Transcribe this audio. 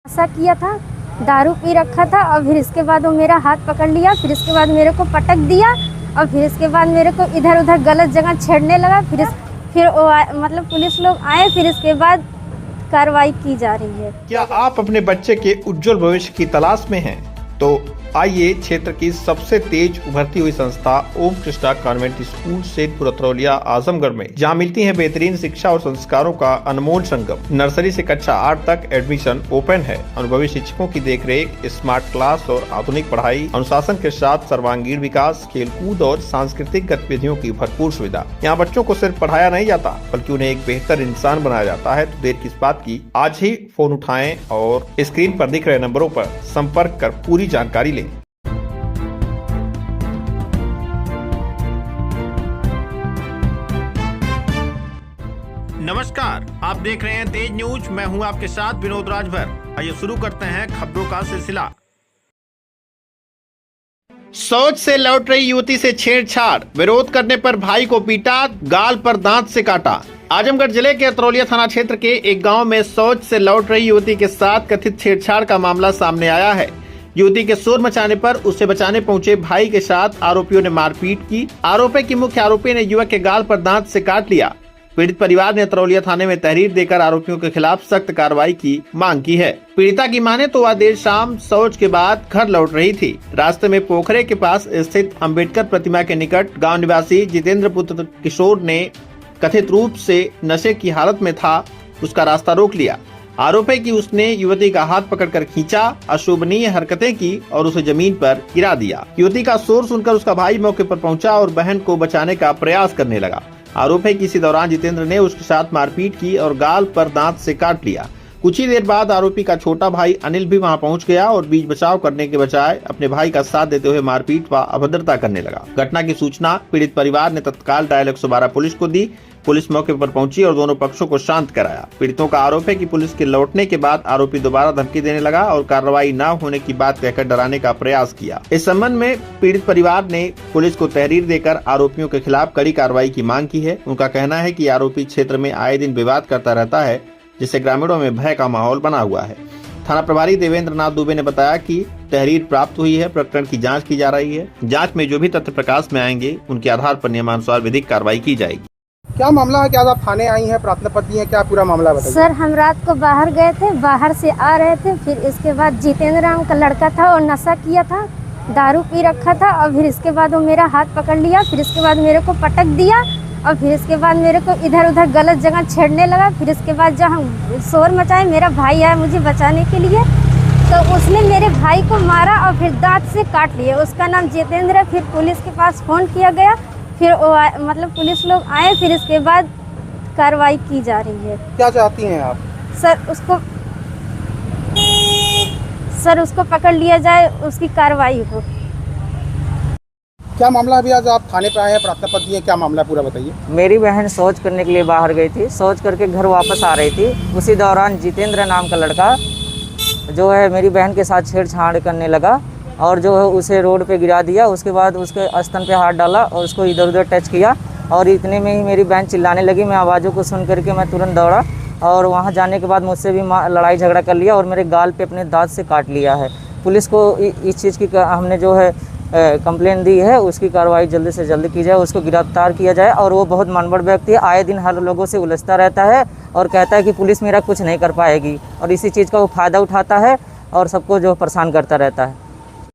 ऐसा किया था, दारू पी रखा था और फिर इसके बाद वो मेरा हाथ पकड़ लिया, फिर इसके बाद मेरे को पटक दिया और फिर इसके बाद मेरे को इधर उधर गलत जगह छेड़ने लगा। फिर मतलब पुलिस लोग आए, फिर इसके बाद कार्रवाई की जा रही है। क्या आप अपने बच्चे के उज्जवल भविष्य की तलाश में हैं? तो आइए क्षेत्र की सबसे तेज उभरती हुई संस्था ओम कृष्णा कॉन्वेंट स्कूल सेठपुर अतरौलिया आजमगढ़ में, जहां मिलती है बेहतरीन शिक्षा और संस्कारों का अनमोल संगम। नर्सरी से कक्षा 8 तक एडमिशन ओपन है। अनुभवी शिक्षकों की देखरेख, स्मार्ट क्लास और आधुनिक पढ़ाई, अनुशासन के साथ सर्वांगीण विकास, खेलकूद और सांस्कृतिक गतिविधियों की भरपूर सुविधा। यहाँ बच्चों को सिर्फ पढ़ाया नहीं जाता बल्कि उन्हें एक बेहतर इंसान बनाया जाता है। तो देर किस बात की, आज ही फोन उठाएं और स्क्रीन पर दिख रहे नंबरों पर संपर्क कर पूरी जानकारी लें। नमस्कार, आप देख रहे हैं तेज न्यूज। मैं हूं आपके साथ विनोद राजभर। आइए शुरू करते हैं खबरों का सिलसिला। शौच से लौट रही युवती से छेड़छाड़, विरोध करने पर भाई को पीटा, गाल पर दांत से काटा। आजमगढ़ जिले के अतरौलिया थाना क्षेत्र के एक गांव में शौच से लौट रही युवती के साथ कथित छेड़छाड़ का मामला सामने आया है। युवती के शोर मचाने पर उसे बचाने पहुंचे भाई के साथ आरोपियों ने मारपीट की। आरोप है कि मुख्य आरोपी ने युवक के गाल पर दांत से काट लिया। पीड़ित परिवार ने अतरौलिया थाने में तहरीर देकर आरोपियों के खिलाफ सख्त कार्रवाई की मांग की है। पीड़िता की माने तो वह देर शाम शौच के बाद घर लौट रही थी। रास्ते में पोखरे के पास स्थित अंबेडकर प्रतिमा के निकट गांव निवासी जितेंद्र पुत्र किशोर ने कथित रूप से नशे की हालत में था, उसका रास्ता रोक लिया। आरोप है कि उसने युवती का हाथ पकड़कर खींचा, अशोभनीय हरकतें की और उसे जमीन पर गिरा दिया। युवती का शोर सुनकर उसका भाई मौके पर पहुंचा और बहन को बचाने का प्रयास करने लगा। आरोप है कि इसी दौरान जितेंद्र ने उसके साथ मारपीट की और गाल पर दांत से काट लिया। कुछ ही देर बाद आरोपी का छोटा भाई अनिल भी वहां पहुंच गया और बीच बचाव करने के बजाय अपने भाई का साथ देते हुए मारपीट व अभद्रता करने लगा। घटना की सूचना पीड़ित परिवार ने तत्काल डायल 112 पुलिस को दी। पुलिस मौके पर पहुंची और दोनों पक्षों को शांत कराया। पीड़ितों का आरोप है कि पुलिस के लौटने के बाद आरोपी दोबारा धमकी देने लगा और कार्रवाई न होने की बात कहकर डराने का प्रयास किया। इस संबंध में पीड़ित परिवार ने पुलिस को तहरीर देकर आरोपियों के खिलाफ कड़ी कार्रवाई की मांग की है। उनका कहना है कि आरोपी क्षेत्र में आए दिन विवाद करता रहता है, जिससे ग्रामीणों में भय का माहौल बना हुआ है। थाना प्रभारी देवेंद्र नाथ दुबे ने बताया कि तहरीर प्राप्त हुई है, प्रकरण की जांच की जा रही है। जांच में जो भी तथ्य प्रकाश में आएंगे उनके आधार पर नियमानुसार विधिक कार्रवाई की जाएगी। क्या मामला है? क्या आप थाने आई हैं, प्रार्थना पत्र है, क्या पूरा मामला बताइए। सर, हम रात को बाहर गए थे, बाहर से आ रहे थे, फिर इसके बाद जितेंद्र नाम का लड़का था और नशा किया था, दारू पी रखा था और फिर इसके बाद वो मेरा हाथ पकड़ लिया, फिर इसके बाद मेरे को पटक दिया और फिर इसके बाद मेरे को इधर उधर गलत जगह छेड़ने लगा। फिर इसके बाद जब हम शोर मचाए, मेरा भाई आया मुझे बचाने के लिए, तो उसने मेरे भाई को मारा और फिर दांत से काट लिया। उसका नाम जितेंद्र है। फिर पुलिस के पास फ़ोन किया गया, फिर मतलब पुलिस लोग आए, फिर इसके बाद कार्रवाई की जा रही है। क्या चाहती हैं आप? सर उसको पकड़ लिया जाए, उसकी कार्रवाई हो। क्या मामला? अभी आज आप थाने पे आए हैं, प्रार्थना पत्र है, क्या मामला पूरा बताइए। मेरी बहन शौच करने के लिए बाहर गई थी। शौच करके घर वापस आ रही थी। उसी दौरान जितेंद्र नाम का लड़का जो है मेरी बहन के साथ छेड़छाड़ करने लगा और जो है उसे रोड पे गिरा दिया। उसके बाद उसके स्तन पे हाथ डाला और उसको इधर उधर टच किया और इतने में ही मेरी बहन चिल्लाने लगी। मैं आवाज़ों को सुन करके मैं तुरंत दौड़ा और वहाँ जाने के बाद मुझसे भी लड़ाई झगड़ा कर लिया और मेरे गाल पे अपने दांत से काट लिया है। पुलिस को इस चीज़ की हमने जो है कंप्लेन दी है, उसकी कार्रवाई जल्दी से जल्दी की जाए, उसको गिरफ्तार किया जाए। और वो बहुत मनबड़ व्यक्ति है, आए दिन हर लोगों से उलझता रहता है और कहता है कि पुलिस मेरा कुछ नहीं कर पाएगी और इसी चीज़ का वो फ़ायदा उठाता है और सबको जो परेशान करता रहता है।